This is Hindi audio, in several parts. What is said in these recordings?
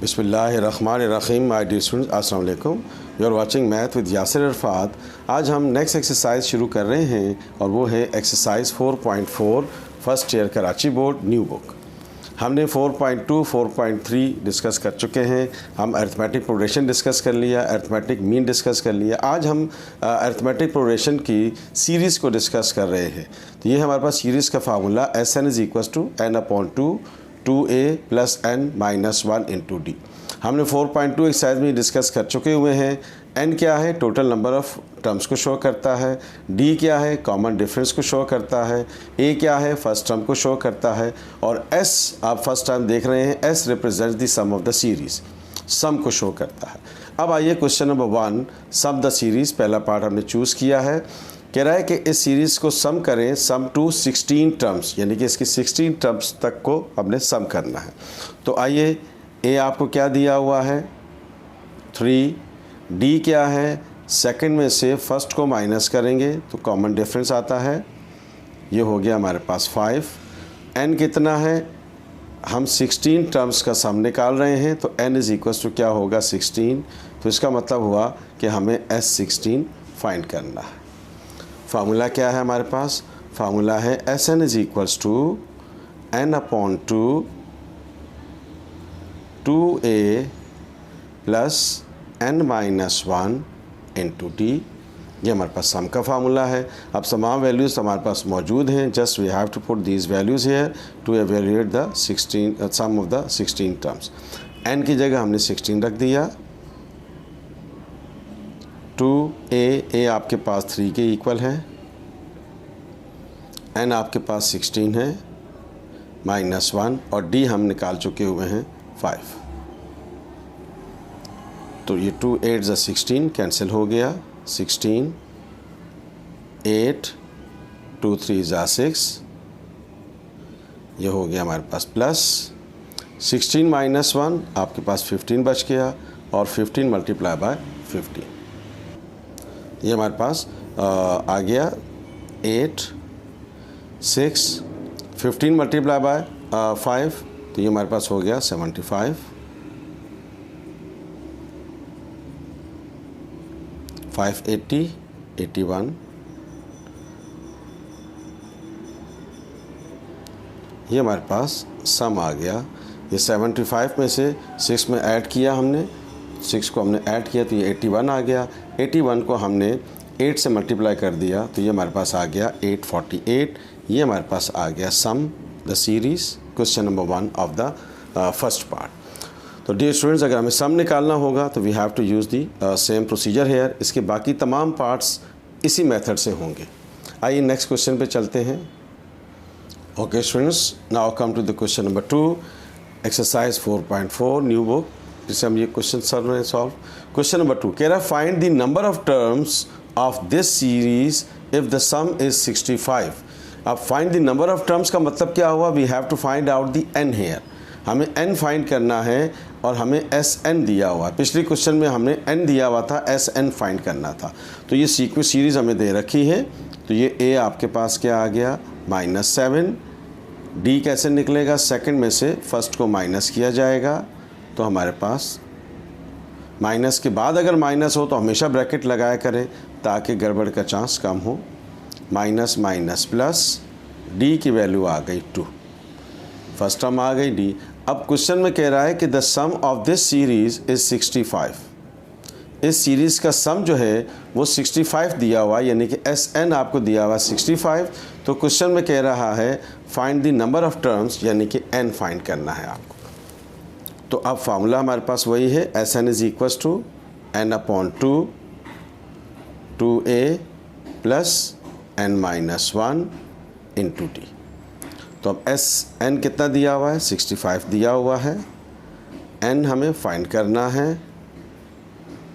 बिस्मिल्लाहिर्रहमानिर्रहीम। माय डियर स्टूडेंट्स, अस्सलाम वालेकुम। You are watching math with Yasir Arafat. आज हम नेक्स्ट एक्सरसाइज शुरू कर रहे हैं और वो है exercise 4.4 first year Karachi board new book. हमने 4.2, 4.3 डिस्कस कर चुके हैं। हम अरिथमेटिक प्रोग्रेशन डिस्कस कर लिया, अरिथमेटिक मीन डिस्कस कर लिया। आज हम अरिथमेटिक प्रोग्रेशन की सीरीज़ को डिस्कस कर रहे हैं। तो ये हमारे पास सीरीज़ का formula SN is equal to n/2 2a + n-1 × d। हमने 4.2 एक्सरसाइज में डिस्कस कर चुके हुए हैं। n क्या है? टोटल नंबर ऑफ़ टर्म्स को शो करता है। d क्या है? कॉमन डिफरेंस को शो करता है। a क्या है? फर्स्ट टर्म को शो करता है। और s आप फर्स्ट टाइम देख रहे हैं, s represents the sum of the series, sum को शो करता है। अब आइए question number 1, sum the series. पहला पार्ट हमने चूज़ किया है। कह रहा है कि इस सीरीज़ को सम करें, सम टू 16 टर्म्स, यानी कि इसकी 16 टर्म्स तक को हमने सम करना है। तो आइए, ए आपको क्या दिया हुआ है? 3। डी क्या है? सेकंड में से फर्स्ट को माइनस करेंगे तो कॉमन डिफरेंस आता है, ये हो गया हमारे पास 5। एन कितना है? हम 16 टर्म्स का सम निकाल रहे हैं, तो n इज़ इक्वल टू क्या होगा? 16। तो इसका मतलब हुआ कि हमें S16 फाइंड करना है। फार्मूला क्या है हमारे पास? फार्मूला है SN is equals to n/2 2a + n-1 × d। ये हमारे पास सम का फार्मूला है। अब तमाम वैल्यूज़ हमारे पास मौजूद हैं। Just we have to put these values here to evaluate the sum of the 16 terms. n की जगह हमने 16 रख दिया। 2a आपके पास 3 के इक्वल है, n आपके पास 16 है, -1, और d हम निकाल चुके हुए हैं 5। तो ये 2 8 + 16 कैंसिल हो गया, 16 8 2 3 = 6, ये हो गया हमारे पास प्लस 16 - 1 आपके पास 15 बच गया, और 15 × 15, ये हमारे पास आ गया 8 6 15 × 5, तो ये हमारे पास हो गया 75। 580 81, ये हमारे पास सम आ गया। ये 75 में से 6 में ऐड किया हमने, 6 को हमने ऐड किया तो ये 81 आ गया। 81 को हमने 8 से मल्टीप्लाई कर दिया तो ये हमारे पास आ गया 848। ये हमारे पास आ गया sum the series, question number 1 of the first part. तो डियर स्टूडेंट्स, अगर हमें सम निकालना होगा तो we have to use the same procedure here. इसके बाकी तमाम पार्ट्स इसी मेथड से होंगे। आइए नेक्स्ट क्वेश्चन पे चलते हैं। Okay students, now come to the question number 2, exercise 4.4 new book, जिससे हम ये क्वेश्चन सॉल्व। क्वेश्चन नंबर 2 कह रहा है find the number of terms of this series if the sum is 65। अब find the number of terms का मतलब क्या हुआ? We have to find out the n here. हमें n फाइंड करना है और हमें SN दिया हुआ है। पिछले क्वेश्चन में हमने n दिया हुआ था, SN फाइंड करना था। तो ये सीरीज़ हमें दे रखी है। तो ये a आपके पास क्या आ गया? -7। d कैसे निकलेगा? सेकंड में से फर्स्ट को माइनस किया जाएगा, तो हमारे पास माइनस के बाद अगर माइनस हो तो हमेशा ब्रैकेट लगाया करें ताकि गड़बड़ का चांस कम हो। माइनस माइनस प्लस, d की वैल्यू आ गई 2, फर्स्ट टर्म आ गई d। अब क्वेश्चन में कह रहा है कि the sum of this series is 65। इस सीरीज़ का सम जो है वो 65 दिया हुआ है, यानी कि SN आपको दिया हुआ 65। तो क्वेश्चन में कह रहा है find the number of terms, यानी कि n फाइंड करना है आपको। तो अब फार्मूला हमारे पास वही है, SN is equal to n/2 2a + n-1 × d। तो अब n कितना दिया हुआ है? 65 दिया हुआ है। n हमें फाइंड करना है।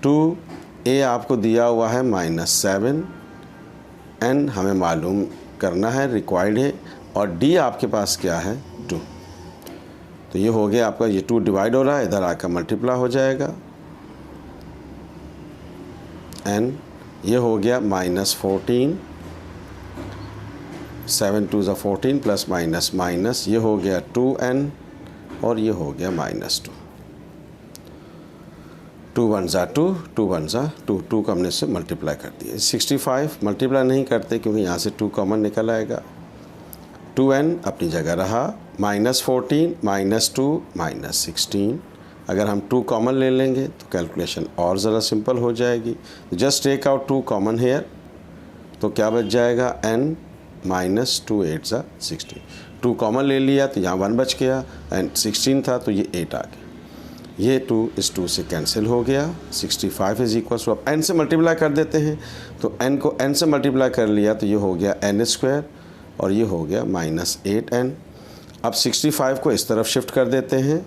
2a आपको दिया हुआ है -7, n हमें मालूम करना है, रिक्वायर्ड है, और d आपके पास क्या है? 2। तो ये हो गया आपका, ये 2 डिवाइड हो रहा है, इधर आकर मल्टीप्लाई हो जाएगा। n ये हो गया -14, 7 2 = 14 + माइनस, ये हो गया 2n, और ये हो गया -2। 2 1 ज़ा 2, 2 1 ज़ा 2, 2 को हमने इससे मल्टीप्लाई कर दिया। 65 मल्टीप्लाई नहीं करते क्योंकि यहाँ से 2 कॉमन निकल आएगा। 2n अपनी जगह रहा, -14 -2 -16। अगर हम 2 कॉमन ले लेंगे तो कैलकुलेशन और ज़रा सिंपल हो जाएगी। Just take out 2 common here, तो क्या बच जाएगा n -2 8 ज़ा 16। 2 कॉमन ले लिया तो यहाँ 1 बच गया एंड 16 था तो ये 8 आ गया। ये 2 इस 2 से कैंसिल हो गया। 65 इज इक्वल टू, अब n से मल्टीप्लाई कर देते हैं तो n को n से मल्टीप्लाई कर लिया तो ये हो गया n² और ये हो गया -8n। अब 65 को इस तरफ शिफ्ट कर देते हैं,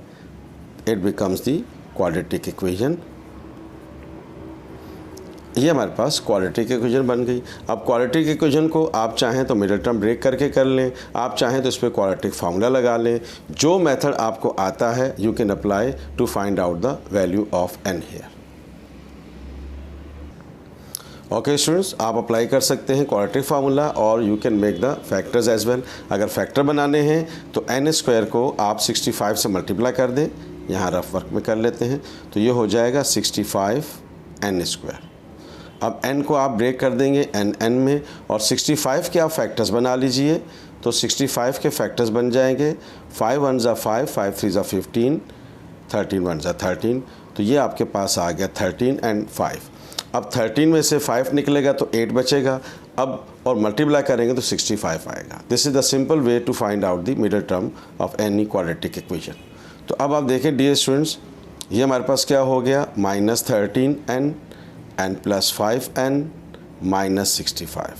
it becomes the quadratic equation. ये हमारे पास क्वाड्रेटिक इक्वेशन बन गई। अब क्वाड्रेटिक इक्वेशन को आप चाहें तो मिडिल टर्म ब्रेक करके कर लें, आप चाहें तो इस पर क्वाड्रेटिक फार्मूला लगा लें। जो मेथड आपको आता है you can apply to find out the value of n here. Okay students, आप अप्लाई कर सकते हैं क्वाड्रेटिक फार्मूला और you can make the factors as well. अगर फैक्टर बनाने हैं तो n² को आप 65 से मल्टीप्लाई कर दें, यहाँ रफ वर्क में कर लेते हैं तो ये हो जाएगा 65 n²। अब n को आप ब्रेक कर देंगे n में और 65 के आप फैक्टर्स बना लीजिए तो 65 के फैक्टर्स बन जाएंगे 5 1 ज़ा 5, 5 3 ज़ा 15, 13 1 ज़ा 13। तो ये आपके पास आ गया 13 एंड 5। अब 13 में से 5 निकलेगा तो 8 बचेगा, अब और मल्टीप्लाई करेंगे तो 65 आएगा। This is the simple way to find out the middle term of any quadratic equation. तो अब आप देखें डियर स्टूडेंट्स, ये हमारे पास क्या हो गया -13n n + 5n -65।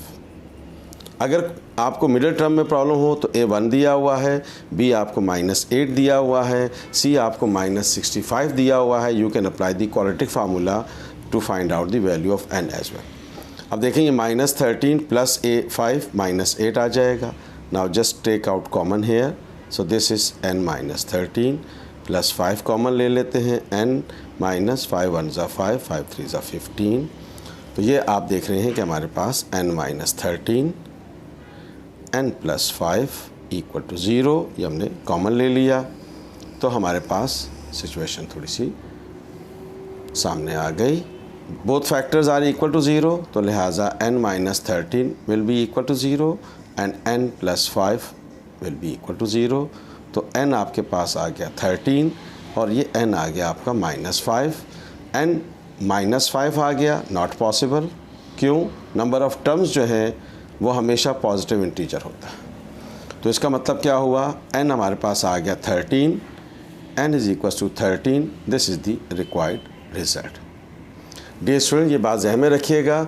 अगर आपको मिडिल टर्म में प्रॉब्लम हो तो A1 दिया हुआ है, B आपको -8 दिया हुआ है, C आपको -65 दिया हुआ है। You can apply the quadratic formula to find out the value of n as well. अब देखेंगे -13 + A5 -8 आ जाएगा। Now just take out common here, so this is n -13 + 5 common ले लेते हैं n -5 1 ज़ा 5, 5 3 ज़ा 15। तो ये आप देख रहे हैं कि हमारे पास n -13 n + 5 = 0, ये हमने कॉमन ले लिया तो हमारे पास सिचुएशन थोड़ी सी सामने आ गई। Both factors are equal to 0, तो लिहाजा n -13 will be equal to 0 and n + 5 will be equal to 0। तो n आपके पास आ गया 13 और ये n आ गया आपका -5। n -5 आ गया, नॉट पॉसिबल। क्यों? नंबर ऑफ़ टर्म्स जो है वो हमेशा पॉजिटिव इंटीजर होता है। तो इसका मतलब क्या हुआ, n हमारे पास आ गया 13, n = 13, this is the required result. Dear student, ये बात ज़हन में रखिएगा,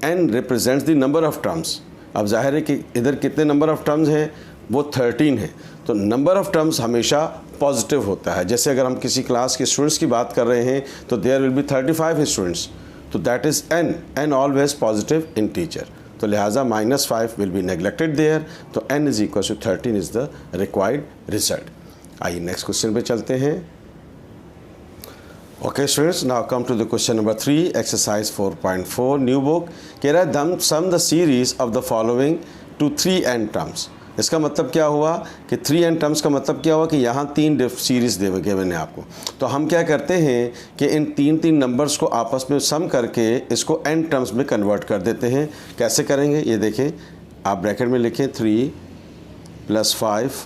n represents the number of terms. अब जाहिर है कि इधर कितने नंबर ऑफ़ टर्म्स हैं, वो 13 है, तो नंबर ऑफ़ टर्म्स हमेशा पॉजिटिव होता है। जैसे अगर हम किसी क्लास के स्टूडेंट्स की बात कर रहे हैं तो देयर विल बी 35 स्टूडेंट्स, तो that is n always positive integer. तो लिहाजा -5 विल बी नेग्लेक्टेड देयर, तो n = 13 is the required result. आइए नेक्स्ट क्वेश्चन पे चलते हैं। Okay students, now come to the question number 3, exercise 4.4 new book. कह रहा है sum the series of the following to 3n terms. इसका मतलब क्या हुआ कि 3n टर्म्स का मतलब क्या हुआ कि यहाँ 3 सीरीज़ दे मैंने आपको। तो हम क्या करते हैं कि इन 3 नंबर्स को आपस में सम करके इसको n टर्म्स में कन्वर्ट कर देते हैं। कैसे करेंगे ये देखें, आप ब्रैकेट में लिखें 3 + 5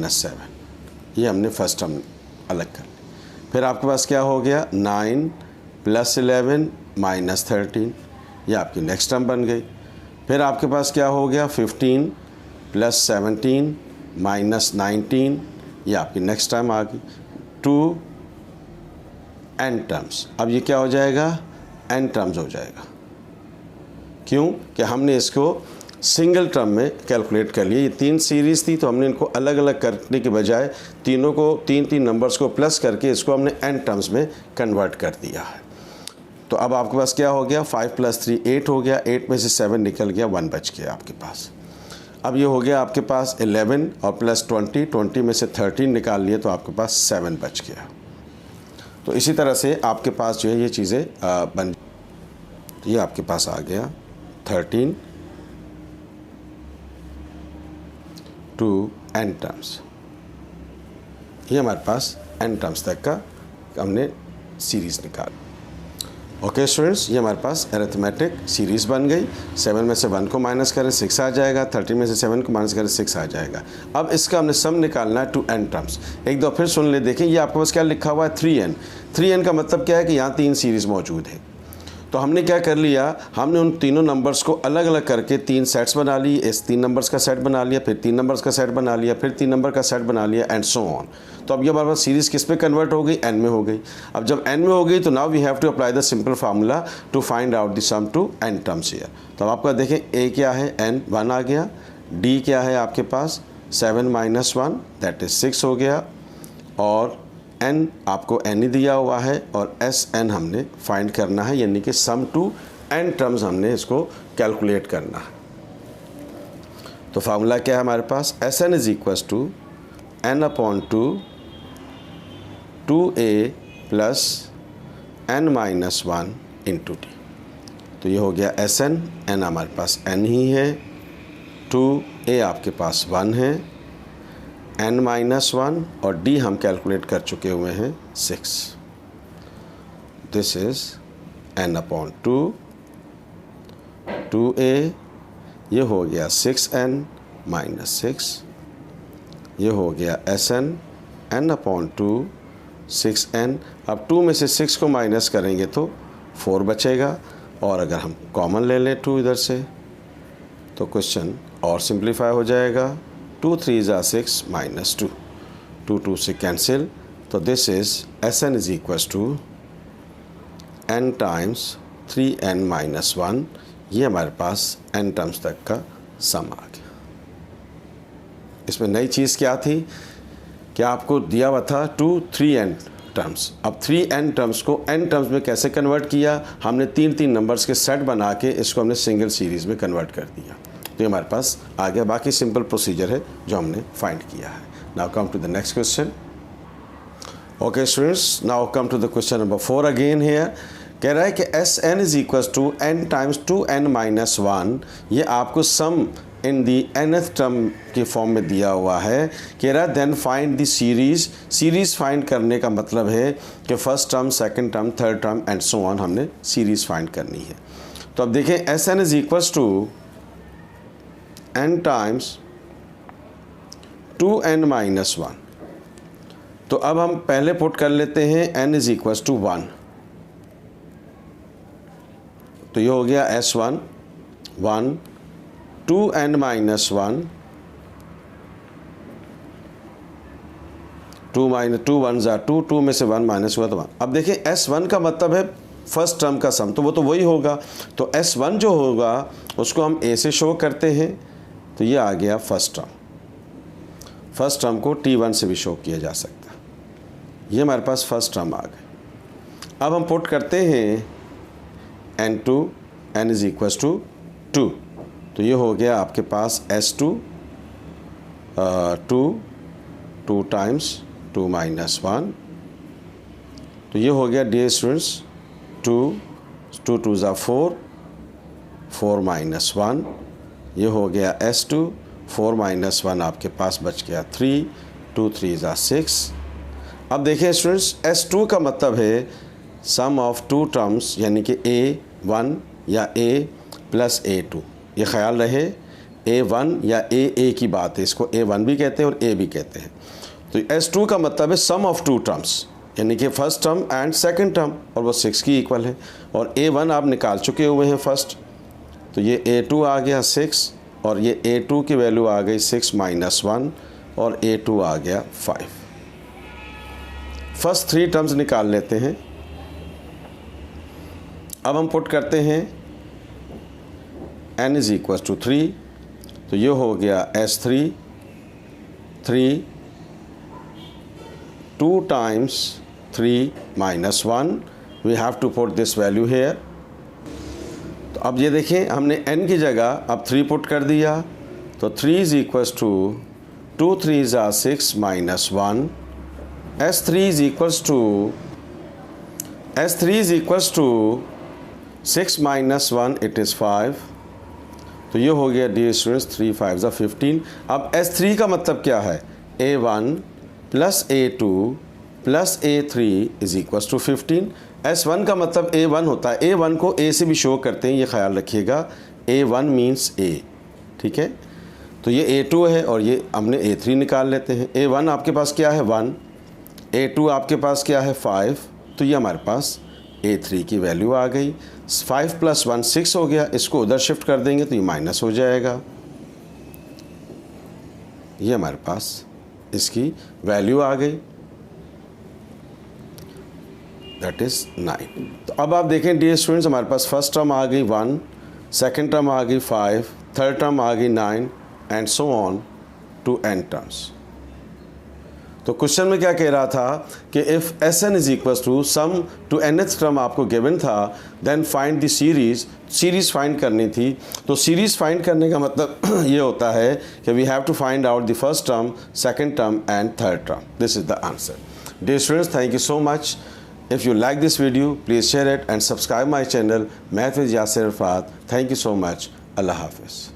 - 7, ये हमने फर्स्ट टर्म अलग कर ली। फिर आपके पास क्या हो गया 9 + 11 - 13, ये आपकी नेक्स्ट टर्म बन गई। फिर आपके पास क्या हो गया 15 + 17 - 19, ये आपकी नेक्स्ट टर्म आ गई। 2 n टर्म्स, अब ये क्या हो जाएगा n टर्म्स हो जाएगा। क्यों कि हमने इसको सिंगल टर्म में कैलकुलेट कर लिया। ये 3 सीरीज़ थी तो हमने इनको अलग अलग करने के बजाय तीनों को 3 नंबर्स को प्लस करके इसको हमने n टर्म्स में कन्वर्ट कर दिया है। तो अब आपके पास क्या हो गया 5 + 3 8 हो गया, 8 में से 7 निकल गया, 1 बच गया आपके पास। अब ये हो गया आपके पास 11 और +20, 20 में से 13 निकाल लिए तो आपके पास 7 बच गया। तो इसी तरह से आपके पास जो है ये चीज़ें बन, तो ये आपके पास आ गया 13 टू n टर्म्स। ये हमारे पास n टर्म्स तक का हमने सीरीज़ निकाली। ओके स्टूडेंट्स, ये हमारे पास अरिथमेटिक सीरीज़ बन गई। 7 में से 1 को माइनस करें 6 आ जाएगा, 30 में से 7 को माइनस करें 6 आ जाएगा। अब इसका हमने सम निकालना है टू n टर्म्स। एक दो फिर सुन ले, देखें ये आपके पास क्या लिखा हुआ है 3n। 3n का मतलब क्या है कि यहाँ 3 सीरीज़ मौजूद है। तो हमने क्या कर लिया, हमने उन तीनों नंबर्स को अलग अलग करके 3 सेट्स बना ली। इस 3 नंबर्स का सेट बना लिया, फिर 3 नंबर्स का सेट बना लिया, फिर 3 नंबर का सेट बना लिया एंड सो ऑन। तो अब ये हमारे पास सीरीज़ किस पे कन्वर्ट हो गई, n में हो गई। अब जब n में हो गई तो now we have to apply the simple formula to find out the sum to n terms here. तो अब आपका देखें a क्या है, n 1 आ गया, d क्या है आपके पास 7 माइनस 1 दैट इज़ 6 हो गया, और n आपको n ही दिया हुआ है और Sn हमने फाइंड करना है, यानी कि सम टू n टर्म्स हमने इसको कैलकुलेट करना है। तो फार्मूला क्या है हमारे पास, Sn is equals to n upon 2a plus n minus 1 into D. तो ये हो गया Sn, n हमारे पास n ही है, 2a आपके पास 1 है, n माइनस 1 और d हम कैलकुलेट कर चुके हुए हैं 6। This is n upon 2a, ये हो गया 6n माइनस 6, ये हो गया Sn, n अपॉन 6n। अब 2 में से 6 को माइनस करेंगे तो 4 बचेगा, और अगर हम कॉमन ले लें 2 इधर से तो क्वेश्चन और सिंप्लीफाई हो जाएगा। 2 3 ज़ा 6 माइनस 2, 2 2 से कैंसिल। तो this is Sn is equals to n times 3n minus 1। ये हमारे पास n टर्म्स तक का सम आ गया। इसमें नई चीज़ क्या थी कि आपको दिया हुआ था 2 3n टर्म्स। अब 3n टर्म्स को n टर्म्स में कैसे कन्वर्ट किया, हमने 3 नंबर्स के सेट बना के इसको हमने सिंगल सीरीज़ में कन्वर्ट कर दिया। तो ये हमारे पास आ गया। बाकी सिंपल प्रोसीजर है जो हमने फाइंड किया है। Now come to the next question. Okay students, now come to the question number 4 again here. कह रहा है कि Sn is equals to n times 2n minus 1। ये आपको sum in the nth term के फॉर्म में दिया हुआ है। कह रहा है then find the series. Series find करने का मतलब है कि first term, second term, third term and so on हमने सीरीज़ फाइंड करनी है। तो अब देखें Sn is equals to n times 2n minus 1। तो अब हम पहले पुट कर लेते हैं n इज इक्वल्स टू 1। तो ये हो गया S1 1 2n माइनस 1, 2 1 ज़ा 2, 2 में से 1 माइनस हुआ तो 1। अब देखिए S1 का मतलब है फर्स्ट टर्म का सम, तो वो तो वही होगा। तो S1 जो होगा उसको हम a से शो करते हैं। तो ये आ गया फर्स्ट टर्म। फर्स्ट टर्म को T1 से भी शो किया जा सकता है। ये हमारे पास फर्स्ट टर्म आ गए। अब हम पुट करते हैं n2, n is equals to 2। तो ये हो गया आपके पास S2 2 टाइम्स 2 माइनस 1। तो ये हो गया डियर स्टूडेंट्स 2 2 ज़ा 4, 4 माइनस 1। ये हो गया S2 4 माइनस 1 आपके पास बच गया 3, 2 3 ज़ा 6। अब देखिए स्टूडेंट्स S2 का मतलब है सम ऑफ 2 टर्म्स, यानी कि A1 या A प्लस A2। ये ख्याल रहे A1 या A की बात है, इसको A1 भी कहते हैं और A भी कहते हैं। तो S2 का मतलब है सम ऑफ 2 टर्म्स, यानी कि first term and second term, और वो 6 की इक्वल है। और A1 आप निकाल चुके हुए हैं फर्स्ट, तो ये A2 आ गया 6, और ये A2 की वैल्यू आ गई 6 माइनस 1, और A2 आ गया 5। फर्स्ट 3 टर्म्स निकाल लेते हैं। अब हम पुट करते हैं n इज इक्वल टू 3। तो ये हो गया S3 3 2 times 3 minus 1। We have to put this value here. तो अब ये देखें हमने n की जगह अब 3 पुट कर दिया। तो 3 इज इक्वल टू 2 3 ज़ा 6 minus 1। S3 is equals to 6 minus 1 it is 5। तो ये हो गया डियर स्टूडेंट्स 3 5 ज़ा 15। अब S3 का मतलब क्या है, A1 plus A2 plus A3 is equals to 15। S1 का मतलब A1 होता है, A1 को A से भी शो करते हैं, ये ख्याल रखिएगा। A1 मीन्स A, ठीक है। तो ये A2 है और ये हमने A3 निकाल लेते हैं। A1 आपके पास क्या है 1, A2 आपके पास क्या है 5, तो ये हमारे पास A3 की वैल्यू आ गई। 5 + 1 6 हो गया, इसको उधर शिफ्ट कर देंगे तो ये माइनस हो जाएगा। ये हमारे पास इसकी वैल्यू आ गई, दैट इज़ 9। तो अब आप देखें डियर स्टूडेंट्स, हमारे पास फर्स्ट टर्म आ गई 1, सेकेंड टर्म आ गई 5, थर्ड टर्म आ गई 9 and so on to n terms. तो क्वेश्चन में क्या कह रहा था कि if Sn is equal to sum to nth term आपको गिवन था, then find the series find करनी थी। तो सीरीज़ फाइंड करने का मतलब ये होता है कि we have to find out the first term, second term and third term. This is the answer. Dear students, thank you so much. If you like this video, please share it and subscribe my channel Math with Yasir Arfat. Thank you so much. Allah Hafiz.